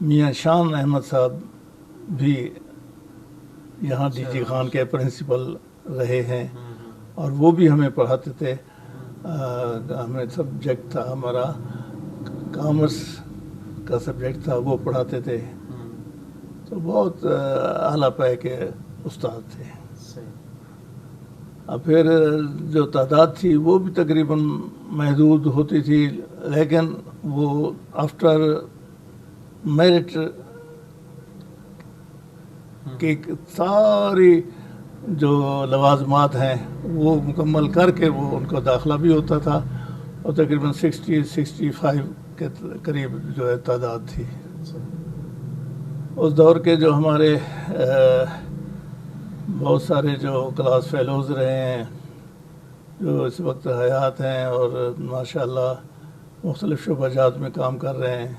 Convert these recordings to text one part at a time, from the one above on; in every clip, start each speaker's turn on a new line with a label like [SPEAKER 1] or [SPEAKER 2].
[SPEAKER 1] میاں شان احمد صاحب بھی یہاں ڈی جی خان کے پرنسپل رہے ہیں اور وہ بھی ہمیں پڑھاتے تھے. ہمیں سبجیکٹ تھا ہمارا کامرس کا سبجیکٹ تھا، وہ پڑھاتے تھے. تو بہت اعلیٰ پائے کے استاد تھے. اور پھر جو تعداد تھی وہ بھی تقریباً محدود ہوتی تھی، لیکن وہ آفٹر میرٹ کی ساری جو لوازمات ہیں وہ مکمل کر کے وہ ان کا داخلہ بھی ہوتا تھا، اور تقریباً 65 کے قریب جو ہے تعداد تھی. اس دور کے جو ہمارے بہت سارے جو کلاس فیلوز رہے ہیں جو اس وقت حیات ہیں اور ماشاءاللہ مختلف شعبہ جات میں کام کر رہے ہیں.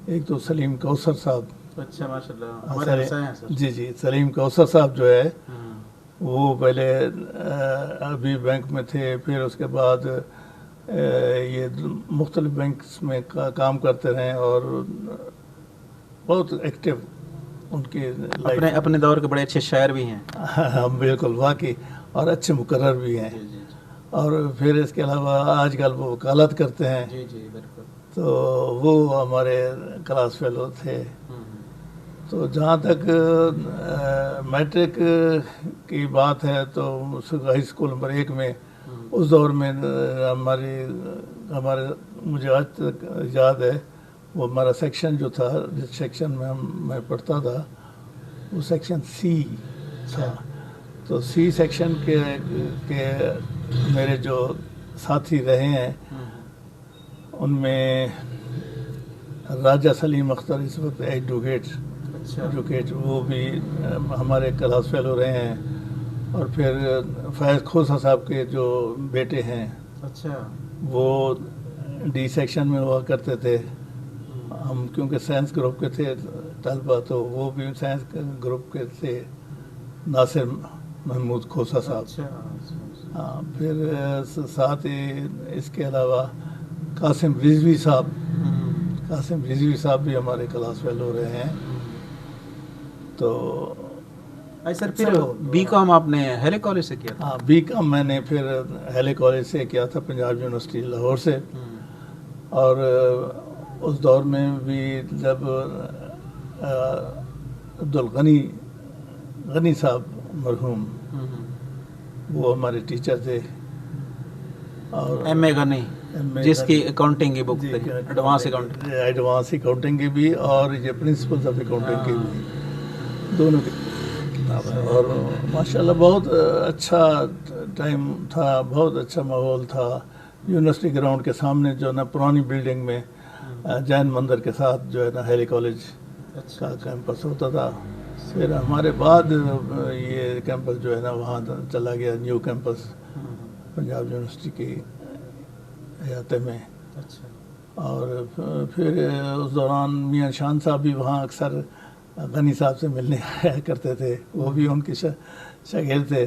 [SPEAKER 1] ایک تو سلیم کوثر صاحب.
[SPEAKER 2] اچھا ماشاءاللہ ہمارے ہمسائے ہیں سر.
[SPEAKER 1] جی جی، سلیم کوثر صاحب جو ہے وہ پہلے ابھی بینک میں تھے، پھر اس کے بعد یہ مختلف بینکس میں کام کرتے رہے اور بہت ایکٹیو ان کی
[SPEAKER 2] اپنے دور کے بڑے اچھے شاعر بھی ہیں.
[SPEAKER 1] ہاں بالکل، واقعی، اور اچھے مقرر بھی ہیں. اور پھر اس کے علاوہ آج کل وہ وکالت کرتے ہیں.
[SPEAKER 2] جی جی بالکل. تو
[SPEAKER 1] وہ ہمارے کلاس فیلو تھے. تو جہاں تک میٹرک کی بات ہے تو ہائی اسکول نمبر 1 میں اس دور میں ہمارے مجھے آج تک یاد ہے وہ ہمارا سیکشن جو تھا، جس سیکشن میں میں پڑھتا تھا وہ سیکشن سی تھا. تو سی سیکشن کے میرے جو ساتھی رہے ہیں ان میں راجہ سلیم اختر اس وقت ایڈوکیٹ وہ بھی ہمارے کلاس فیلو رہے ہیں. اور پھر فیض کھوسا صاحب کے جو بیٹے ہیں وہ ڈی سیکشن میں ہوا کرتے تھے. ہم کیونکہ سائنس گروپ کے تھے طلبہ تو وہ بھی سائنس گروپ کے تھے، ناصر محمود کھوسا صاحب. ہاں، پھر ساتھ ہی اس کے علاوہ قاسم رضوی صاحب بھی ہمارے کلاس فیلو رہے ہیں. تو
[SPEAKER 2] سر پھر بی کام آپ نے ہیلے کالج سے کیا تھا؟
[SPEAKER 1] ہاں، بی کام میں نے پھر ہیلے کالج سے کیا تھا، پنجاب یونیورسٹی لاہور سے. اور اس دور میں بھی جب عبدالغنی صاحب مرحوم وہ ہمارے ٹیچر تھے. اور
[SPEAKER 2] ایم اے غنی جس کی اکاؤنٹنگ کی بک تھی،
[SPEAKER 1] ایڈوانس اکاؤنٹنگ کی بھی اور یہ پرنسپلز آف اکاؤنٹنگ کی بھی، دونوں کی کتابیں. اور ماشاءاللہ بہت اچھا ٹائم تھا، بہت اچھا ماحول تھا. یونیورسٹی گراؤنڈ کے سامنے جو ہے نا پرانی بلڈنگ میں جین مندر کے ساتھ جو ہے نا ہیلی کالج کا کیمپس ہوتا تھا. پھر ہمارے بعد یہ کیمپس جو ہے نا وہاں چلا گیا، نیو کیمپس پنجاب یونیورسٹی کی احاطے میں. اور پھر اس دوران میاں شان صاحب بھی وہاں اکثر غنی صاحب سے ملنے آیا کرتے تھے، وہ بھی ان کے شاگرد تھے.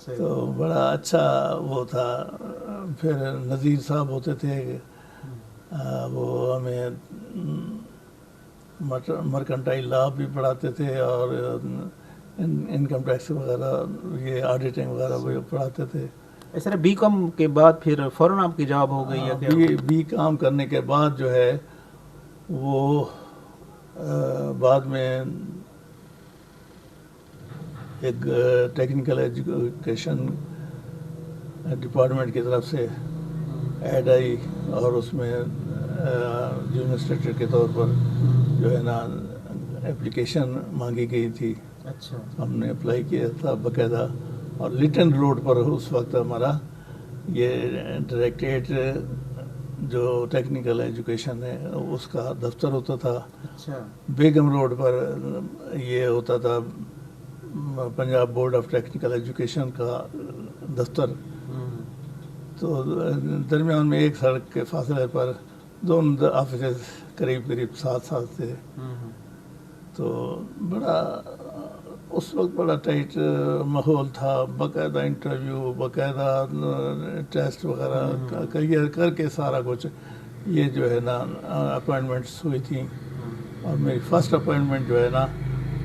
[SPEAKER 1] تو بڑا اچھا وہ تھا. پھر نذیر صاحب ہوتے تھے، وہ ہمیں مرکنٹائل لا بھی پڑھاتے تھے اور انکم ٹیکس وغیرہ یہ آڈیٹنگ وغیرہ بھی پڑھاتے تھے.
[SPEAKER 2] سر بی کام کے بعد پھر فوراً آپ کی جاب ہو گئی یا کیا؟
[SPEAKER 1] بی کام کرنے کے بعد جو ہے وہ بعد میں ایک ٹیکنیکل ایجوکیشن ڈپارٹمنٹ کی طرف سے ایڈ آئی اور اس میں ایڈمنسٹریٹر کے طور پر جو ہے نا اپلیکیشن مانگی گئی تھی.
[SPEAKER 2] اچھا.
[SPEAKER 1] ہم نے اپلائی کیا تھا باقاعدہ. اور لیٹن روڈ پر اس وقت ہمارا یہ ڈائریکٹریٹ جو ٹیکنیکل ایجوکیشن ہے اس کا دفتر ہوتا تھا.
[SPEAKER 2] اچھا.
[SPEAKER 1] بیگم روڈ پر یہ ہوتا تھا Punjab board of technical education کا دفتر. تو درمیان میں ایک سڑک کے فاصلے پر دونوں آفیسز قریب 7 تھے. تو بڑا اس وقت بڑا ٹائٹ ماحول تھا. باقاعدہ انٹرویو، باقاعدہ ٹیسٹ وغیرہ کلیئر کر کے سارا کچھ یہ جو ہے نا اپوائنٹمنٹس ہوئی تھیں. اور میری فرسٹ اپوائنٹمنٹ جو ہے نا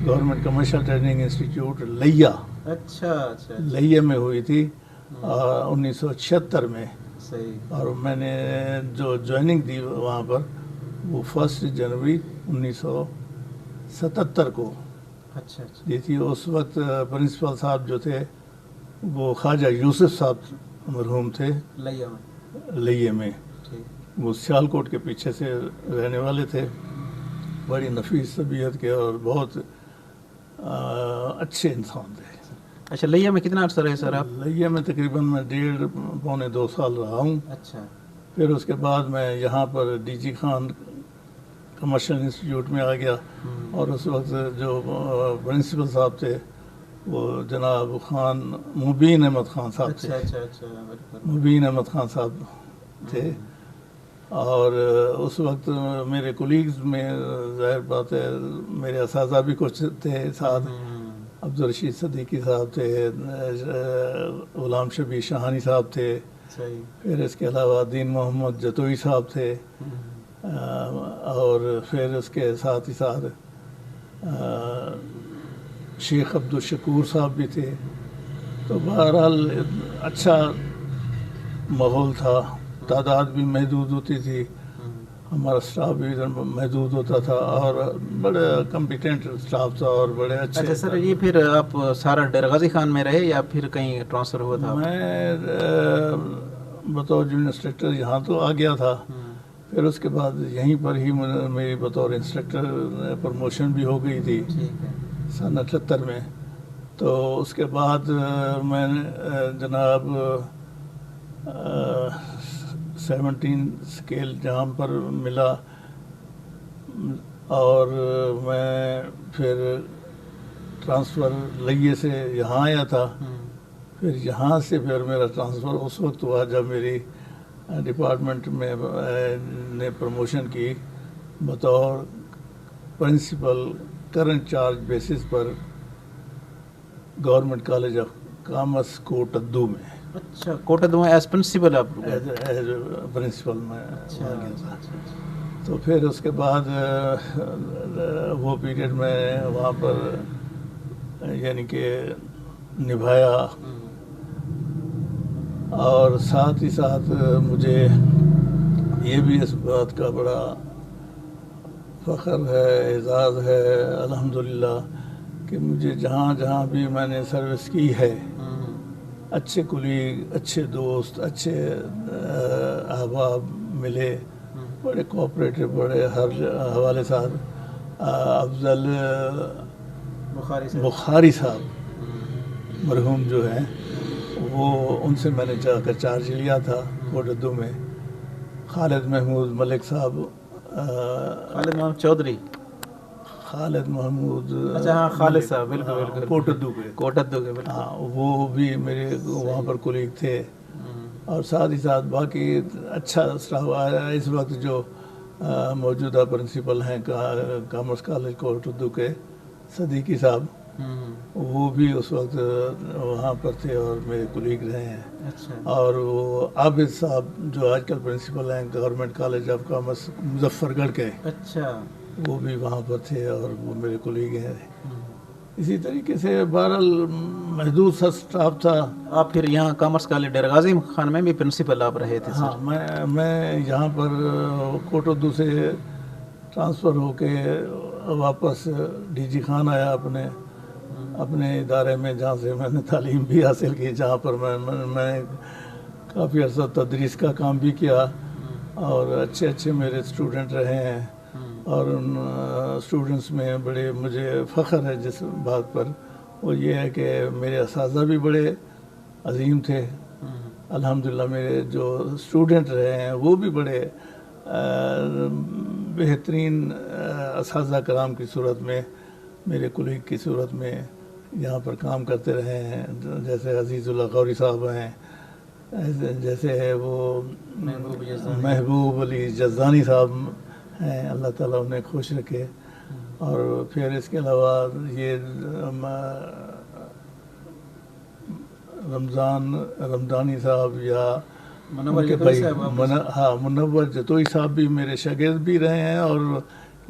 [SPEAKER 1] گورنمنٹ کمرشل ٹریننگ انسٹیٹیوٹ لیا
[SPEAKER 2] اچھا اچھا
[SPEAKER 1] لیا میں ہوئی تھی 1976 میں.
[SPEAKER 2] صحیح.
[SPEAKER 1] اور میں نے جو جوائننگ دی وہاں پر وہ 1 جنوری 1977 کو
[SPEAKER 2] اچھا اچھا.
[SPEAKER 1] دی تھی. اس وقت پرنسپل صاحب جو تھے وہ خواجہ یوسف صاحب مرحوم تھے
[SPEAKER 2] لیا میں.
[SPEAKER 1] لئیے میں.
[SPEAKER 2] ٹھیک.
[SPEAKER 1] وہ سیالکوٹ کے پیچھے سے رہنے والے تھے. بڑی نفیس طبیعت کے اور بہت اچھے انسان تھے.
[SPEAKER 2] اچھا لیا میں کتنا عرصہ رہے سر آپ؟
[SPEAKER 1] لئیے میں تقریباً میں 1.5 پونے 2 سال رہا ہوں.
[SPEAKER 2] اچھا.
[SPEAKER 1] پھر اس کے بعد میں یہاں پر D G Khan commercial institute میں آ گیا. اور اس وقت جو پرنسپل صاحب تھے وہ جناب خان مبین احمد خان صاحب تھے.
[SPEAKER 2] اچھا اچھا اچھا.
[SPEAKER 1] مبین احمد خان صاحب تھے. اور اس وقت میرے کولیگز میں ظاہر بات ہے میرے اساتذہ بھی کچھ تھے ساتھ. عبدالرشید صدیقی صاحب تھے, غلام شبیر شاہانی صاحب تھے.
[SPEAKER 2] صحیح.
[SPEAKER 1] پھر اس کے علاوہ دین محمد جتوئی صاحب تھے. اور پھر اس کے ساتھ ہی ساتھ شیخ عبدالشکور صاحب بھی تھے. تو بہرحال اچھا ماحول تھا. تعداد بھی محدود ہوتی تھی, ہمارا اسٹاف بھی محدود ہوتا تھا اور بڑے کمپیٹنٹ اسٹاف تھا اور بڑے اچھے.
[SPEAKER 2] اچھا سر یہ پھر آپ سارا ڈیرہ غازی خان میں رہے یا پھر کہیں ٹرانسفر ہوا تھا؟
[SPEAKER 1] میں بطور جونیئر انسٹرکٹر یہاں تو آ گیا تھا. پھر اس کے بعد یہیں پر ہی میری بطور انسٹرکٹر پروموشن بھی ہو گئی تھی سن 78 میں. تو اس کے بعد میں جناب 17 اسکیل جہاں پر ملا اور میں پھر ٹرانسفر لئیے سے یہاں آیا تھا. پھر یہاں سے پھر میرا ٹرانسفر اس وقت ہوا جب میری ڈپارٹمنٹ میں نے پروموشن کی بطور پرنسپل کرنٹ چارج بیسس پر government college of commerce Kotdwar میں.
[SPEAKER 2] اچھا کوٹدو میں ایز پرنسپل آپ؟
[SPEAKER 1] ایز پرنسپل میں آ گیا تھا. تو پھر اس کے بعد وہ پیریڈ میں وہاں پر یعنی کہ نبھایا. اور ساتھ ہی ساتھ مجھے یہ بھی اس بات کا بڑا فخر ہے, اعزاز ہے الحمدللہ کہ مجھے جہاں جہاں بھی میں نے سروس کی ہے اچھے کولیگ, اچھے دوست, اچھے احباب ملے, بڑے کوآپریٹو, بڑے ہر حوالے ساتھ. افضل بخاری صاحب مرحوم جو ہیں وہ ان سے میں نے جا کر چارج لیا تھا کوٹدو میں. خالد محمود ملک صاحب,
[SPEAKER 2] خالد محمود چودھری,
[SPEAKER 1] خالد محمود,
[SPEAKER 2] اچھا ہاں خالد صاحب, بالکل بالکل,
[SPEAKER 1] کوٹدو کے
[SPEAKER 2] بالکل.
[SPEAKER 1] ہاں وہ بھی میرے وہاں پر کولیگ تھے. اور ساتھ ہی ساتھ باقی اچھا اسٹاف آیا. اس وقت جو موجودہ پرنسپل ہیں کامرس کالج کوٹدو کے صدیقی صاحب, وہ بھی اس وقت وہاں پر تھے اور میرے کولیگ رہے ہیں. اور وہ عابد صاحب جو آج کل پرنسپل ہیں government college of commerce Muzaffar گڑھ کے,
[SPEAKER 2] اچھا
[SPEAKER 1] وہ بھی وہاں پر تھے اور وہ میرے کولیگ ہیں. اسی طریقے سے بہرحال محدود سا اسٹاف تھا.
[SPEAKER 2] آپ پھر یہاں کامرس کالج ڈیرہ غازی خان میں بھی پرنسپل آپ رہے تھے؟
[SPEAKER 1] ہاں میں یہاں پر کوٹدو سے ٹرانسفر ہو کے واپس ڈی جی خان آیا اپنے ادارے میں جہاں سے میں نے تعلیم بھی حاصل کی, جہاں پر میں کافی عرصہ تدریس کا کام بھی کیا اور اچھے میرے اسٹوڈنٹ رہے ہیں. اور ان اسٹوڈنٹس میں بڑے مجھے فخر ہے جس بات پر, وہ یہ ہے کہ میرے اساتذہ بھی بڑے عظیم تھے الحمدللہ. میرے جو اسٹوڈنٹ رہے ہیں وہ بھی بڑے بہترین اساتذہ کرام کی صورت میں, میرے کولیگ کی صورت میں یہاں پر کام کرتے رہے ہیں. جیسے عزیز اللہ غوری صاحب ہیں, جیسے وہ محبوب علی جزانی صاحب ہیں, اللہ تعالیٰ انہیں خوش رکھے. اور پھر اس کے علاوہ یہ رمضانی صاحب یا منور جتوئی صاحب بھی میرے شاگرد بھی رہے ہیں اور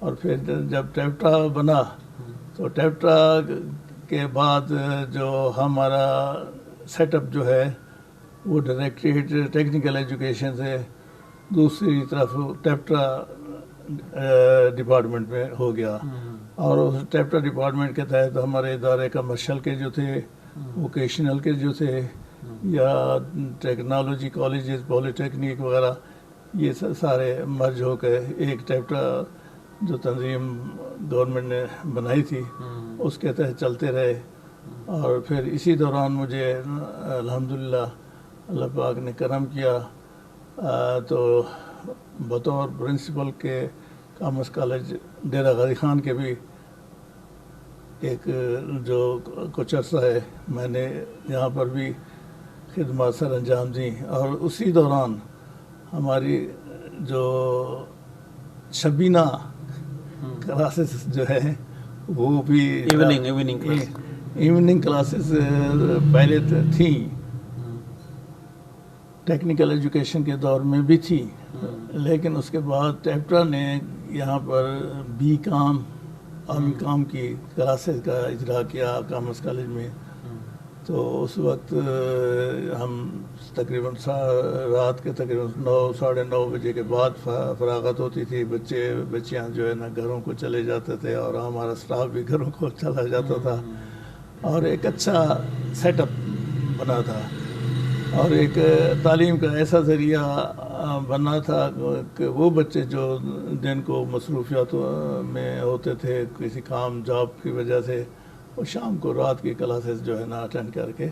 [SPEAKER 1] اور پھر جب ٹیپٹا بنا تو ٹیپٹا کے بعد جو ہمارا سیٹ اپ جو ہے وہ ڈائریکٹریٹ ٹیکنیکل ایجوکیشن سے دوسری طرف ٹیپٹا ڈپارٹمنٹ میں ہو گیا، اور اس ٹیپٹا ڈپارٹمنٹ کے تحت ہمارے ادارے کمرشل کے جو تھے، ووکیشنل کے جو تھے، یا ٹیکنالوجی کالجز، پولی ٹیکنیک وغیرہ، یہ سارے مرج ہو کے ایک ٹیپٹا جو تنظیم گورنمنٹ نے بنائی تھی اس کے تحت چلتے رہے۔ اور پھر اسی دوران مجھے الحمدللہ اللہ پاک نے کرم کیا تو بطور پرنسپل کے کامرس کالج ڈیرہ غازی خان کے بھی ایک جو کچھ عرصہ ہے میں نے یہاں پر بھی خدمات سر انجام دیں، اور اسی دوران ہماری جو شبینہ کلاسز جو ہے وہ بھی ایوننگ کلاسز پہلے تھیں، ٹیکنیکل ایجوکیشن کے دور میں بھی تھی، لیکن اس کے بعد ٹیپٹا نے یہاں پر بی کام ایم کام کی کلاسز کا اجرا کیا کامرس کالج میں۔ تو اس وقت ہم تقریباً رات کے تقریباً 9 ساڑھے 9 بجے کے بعد فراغت ہوتی تھی، بچیاں جو ہے نا گھروں کو چلے جاتے تھے، اور ہمارا سٹاف بھی گھروں کو چلا جاتا تھا، اور ایک اچھا سیٹ اپ بنا تھا، اور ایک تعلیم کا ایسا ذریعہ بنا تھا کہ وہ بچے جو دن کو مصروفیات میں ہوتے تھے کسی کام جاب کی وجہ سے، اور شام کو رات کی کلاسز جو ہے نا اٹینڈ کر کے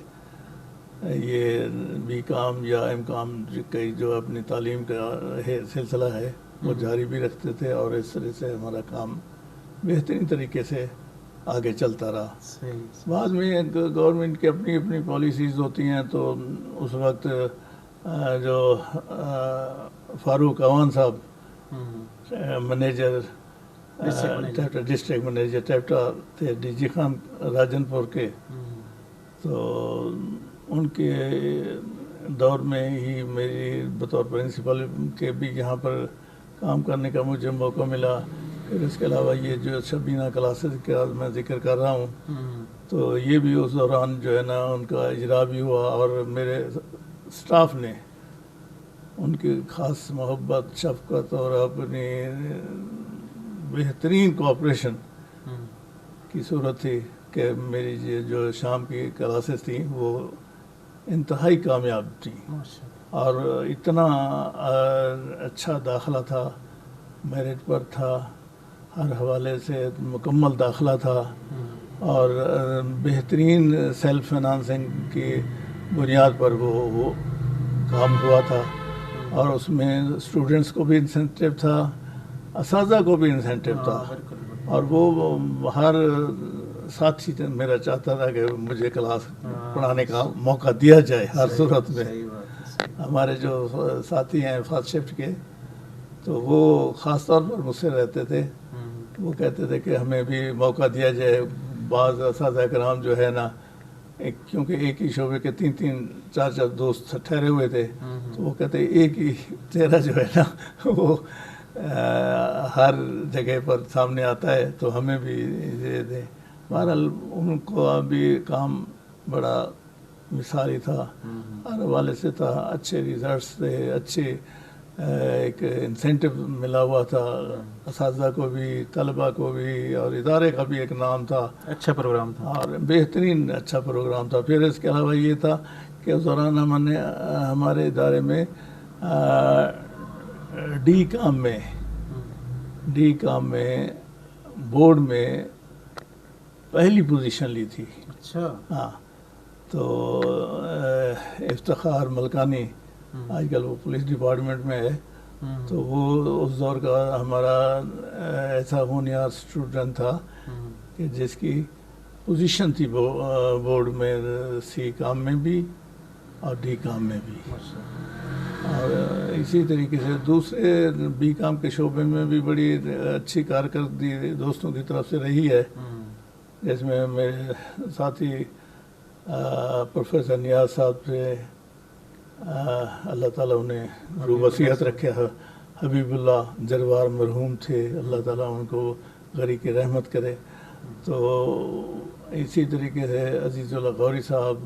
[SPEAKER 1] یہ بی کام یا ایم کام کی جو اپنی تعلیم کا سلسلہ ہے وہ جاری بھی رکھتے تھے، اور اس طرح سے ہمارا کام بہترین طریقے سے آگے چلتا رہا۔ بعد میں گورنمنٹ کی اپنی اپنی پالیسیز ہوتی ہیں، تو اس وقت جو فاروق اوان صاحب منیجر ڈسٹرکٹ منیجر ٹیپٹا تھے، ڈی جی خان راجن پور کے، تو ان کے دور میں ہی میری بطور پرنسپل کے بھی یہاں پر کام کرنے کا مجھے موقع ملا۔ پھر اس کے علاوہ یہ جو شبینہ کلاسز کا میں ذکر کر رہا ہوں، تو یہ بھی اس دوران جو ہے نا ان کا اجرا بھی ہوا، اور میرے سٹاف نے ان کی خاص محبت، شفقت اور اپنی بہترین کوآپریشن کی صورت تھی کہ میری جو شام کی کلاسز تھیں وہ انتہائی کامیاب تھی، اور اتنا اچھا داخلہ تھا، میرٹ پر تھا، ہر حوالے سے مکمل داخلہ تھا، اور بہترین سیلف فائنانسنگ کی بنیاد پر وہ کام ہوا تھا، اور اس میں اسٹوڈنٹس کو بھی انسینٹیو تھا، اساتذہ کو بھی انسینٹیو تھا، اور وہ ہر ساتھی میرا چاہتا تھا کہ مجھے کلاس پڑھانے کا موقع دیا جائے ہر صورت میں۔ ہمارے جو ساتھی ہیں فرسٹ شفٹ کے، تو وہ خاص طور پر مجھ سے رہتے تھے، وہ کہتے تھے کہ ہمیں بھی موقع دیا جائے۔ بعض اساتذہ کرام جو ہے نا، کیونکہ ایک ہی شعبے کے 3-4 دوست ٹھہرے ہوئے تھے، تو وہ کہتے ایک ہی چہرہ جو ہے نا وہ ہر جگہ پر سامنے آتا ہے، تو ہمیں بھی دے دیں۔ بہرحال ان کو ابھی کام بڑا مثالی تھا، ہر حوالے سے تھا، اچھے ریزلٹس تھے، اچھے ایک انسینٹیو ملا ہوا تھا اساتذہ کو بھی، طلبہ کو بھی، اور ادارے کا بھی ایک نام تھا،
[SPEAKER 2] اچھا پروگرام تھا،
[SPEAKER 1] اور بہترین اچھا پروگرام تھا۔ پھر اس کے علاوہ یہ تھا کہ اس دوران ہمارے ادارے میں ڈی کام میں بورڈ میں پہلی پوزیشن لی تھی۔
[SPEAKER 2] اچھا،
[SPEAKER 1] ہاں، تو افتخار ملکانی آج کل وہ پولیس ڈپارٹمنٹ میں ہے، تو وہ اس دور کا ہمارا ایسا ہونہار اسٹوڈنٹ تھا کہ جس کی پوزیشن تھی بورڈ میں سی کام میں بھی اور ڈی کام میں بھی، اور اسی طریقے سے دوسرے بی کام کے شعبے میں بھی بڑی اچھی کارکردگی دوستوں کی طرف سے رہی ہے، جس میں میرے ساتھی پروفیسر نیاز صاحب سے اللہ تعالیٰ انہیں روح وسیعت رکھے، حبیب اللہ جروار مرحوم تھے، اللہ تعالیٰ ان کو غریق رحمت کرے. تو اسی طریقے سے عزیز اللہ غوری صاحب،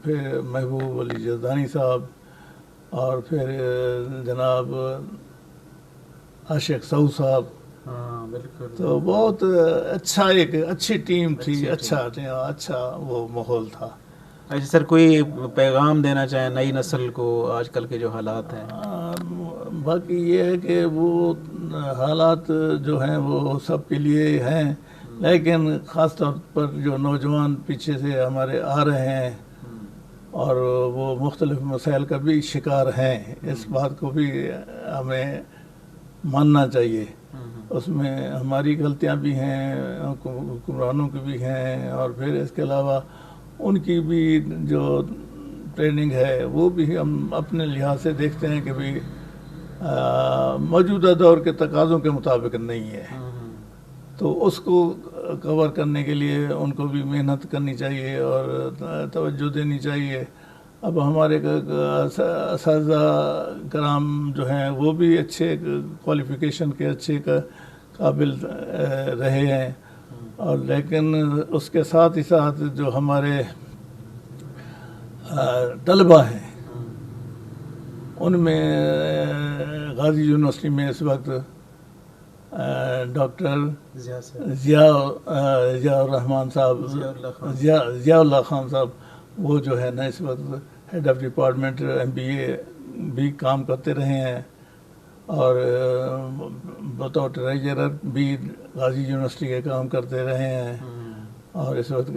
[SPEAKER 1] پھر محبوب علی جزدانی صاحب، اور پھر جناب عاشق سعود صاحب.
[SPEAKER 2] ہاں بالکل.
[SPEAKER 1] تو بہت اچھا، ایک اچھی ٹیم تھی، اچھا وہ ماحول تھا.
[SPEAKER 2] اچھا سر، کوئی پیغام دینا چاہیں نئی نسل کو آج کل کے جو حالات ہیں؟
[SPEAKER 1] باقی یہ ہے کہ وہ حالات جو ہیں وہ سب کے لیے ہیں، لیکن خاص طور پر جو نوجوان پیچھے سے ہمارے آ رہے ہیں اور وہ مختلف مسائل کا بھی شکار ہیں، اس بات کو بھی ہمیں ماننا چاہیے. اس میں ہماری غلطیاں بھی ہیں، حکمرانوں کی بھی ہیں، اور پھر اس کے علاوہ ان کی بھی جو ٹریننگ ہے وہ بھی ہم اپنے لحاظ سے دیکھتے ہیں کہ بھی موجودہ دور کے تقاضوں کے مطابق نہیں ہے. تو اس کو کور کرنے کے لیے ان کو بھی محنت کرنی چاہیے اور توجہ دینی چاہیے. اب ہمارے اساتذہ کرام جو ہیں وہ بھی اچھے کوالیفیکیشن کے اچھے قابل رہے ہیں، اور لیکن اس کے ساتھ ہی ساتھ جو ہمارے طلبہ ہیں ان میں غازی یونیورسٹی میں اس وقت ڈاکٹر ضیاء الرحمان صاحب، ضیاء اللہ خان صاحب، وہ جو ہے نا اس وقت ہیڈ آف ڈپارٹمنٹ MBA بھی کام کرتے رہے ہیں، اور بطور ٹریجرر بھی غازی یونیورسٹی کے کام کرتے رہے ہیں، اور اس وقت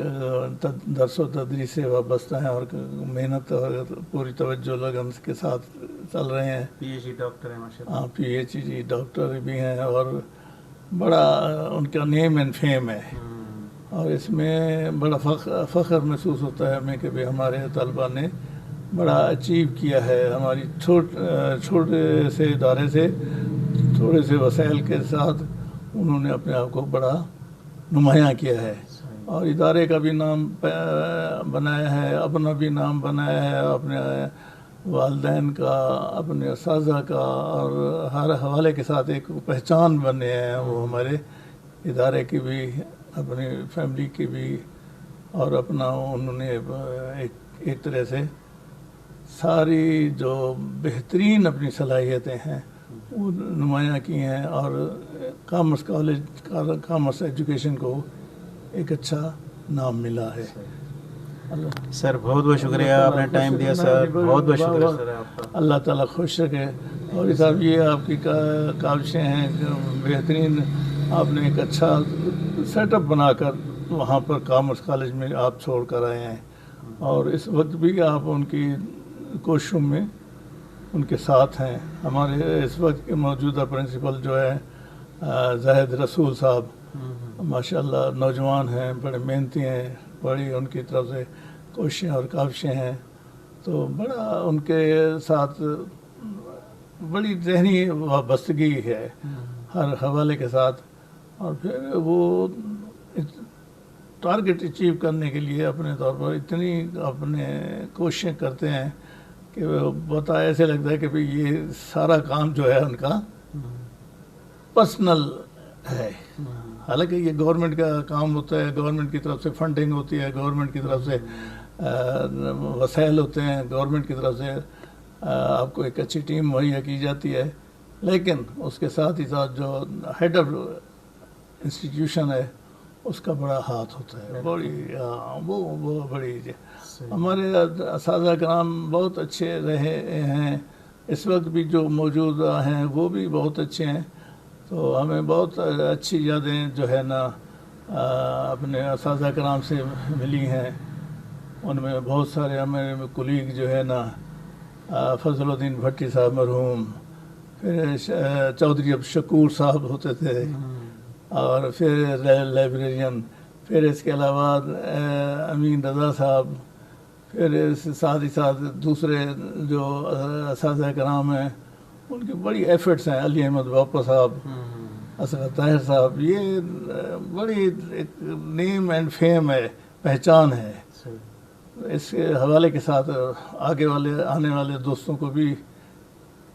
[SPEAKER 1] درس و تدریس سے وابستہ ہیں اور محنت اور پوری توجہ لگن کے ساتھ چل رہے ہیں.
[SPEAKER 2] PhD ڈاکٹر ہیں ماشاء اللہ.
[SPEAKER 1] ہاں PhD ڈاکٹر بھی ہیں، اور بڑا ان کا نیم اینڈ فیم ہے، اور اس میں بڑا فخر محسوس ہوتا ہے ہمیں کہ بھی ہمارے طلبہ نے بڑا اچیو کیا ہے. ہماری چھوٹے سے ادارے سے تھوڑے سے وسائل کے ساتھ انہوں نے اپنے آپ کو بڑا نمایاں کیا ہے، اور ادارے کا بھی نام بنایا ہے، اپنا بھی نام بنایا ہے، اپنے والدین کا، اپنے اساتذہ کا، اور ہر حوالے کے ساتھ ایک پہچان بنے ہیں وہ ہمارے ادارے کی بھی، اپنی فیملی کی بھی، اور اپنا انہوں نے ایک طرح سے ساری جو بہترین اپنی صلاحیتیں ہیں وہ نمایاں کی ہیں، اور کامرس کالج، کامرس ایجوکیشن کو ایک اچھا نام ملا ہے.
[SPEAKER 2] سر بہت بہت شکریہ، آپ نے ٹائم دیا سر، بہت بہت شکریہ سر آپ کا.
[SPEAKER 1] اللہ تعالیٰ خوش رکھے. اور صاحب یہ آپ کی کاوشیں ہیں بہترین، آپ نے ایک اچھا سیٹ اپ بنا کر وہاں پر کامرس کالج میں آپ چھوڑ کر آئے ہیں، اور اس وقت بھی آپ ان کی کوششوں میں ان کے ساتھ ہیں. ہمارے اس وقت کے موجودہ پرنسپل جو ہے زاہد رسول صاحب، ماشاءاللہ نوجوان ہیں، بڑے محنتی ہیں، بڑی ان کی طرف سے کوششیں اور کاوشیں ہیں. تو بڑا ان کے ساتھ بڑی ذہنی وابستگی ہے ہر حوالے کے ساتھ، اور پھر وہ ٹارگٹ اچیو کرنے کے لیے اپنے طور پر اتنی اپنے کوششیں کرتے ہیں کہ بہت ایسے لگتا ہے کہ بھئی یہ سارا کام جو ہے ان کا پرسنل ہے. حالانکہ یہ گورنمنٹ کا کام ہوتا ہے، گورنمنٹ کی طرف سے فنڈنگ ہوتی ہے، گورنمنٹ کی طرف سے وسائل ہوتے ہیں، گورنمنٹ کی طرف سے آپ کو ایک اچھی ٹیم مہیا کی جاتی ہے، لیکن اس کے ساتھ ہی ساتھ جو ہیڈ آف انسٹیٹیوشن ہے اس کا بڑا ہاتھ ہوتا ہے. بڑی وہ بڑی ہمارے اساتذہ کرام بہت اچھے رہے ہیں، اس وقت بھی جو موجود ہیں وہ بھی بہت اچھے ہیں. تو ہمیں بہت اچھی یادیں جو ہے نا اپنے اساتذہ کرام سے ملی ہیں. ان میں بہت سارے ہمارے کولیگ جو ہے نا فضل الدین بھٹی صاحب مرحوم، پھر چودھری عبدالشکور صاحب ہوتے تھے، اور پھر لائبریرین، پھر اس کے علاوہ امین رضا صاحب، پھر اس ساتھ ہی ساتھ دوسرے جو اساتذہ کرام ہیں ان کی بڑی ایفرٹس ہیں، علی احمد باپا صاحب، اصغر طاہر صاحب. یہ بڑی ایک نیم اینڈ فیم ہے، پہچان ہے. اس کے حوالے کے ساتھ آنے والے دوستوں کو بھی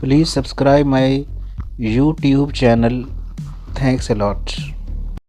[SPEAKER 3] Please subscribe my YouTube channel. Thanks a lot.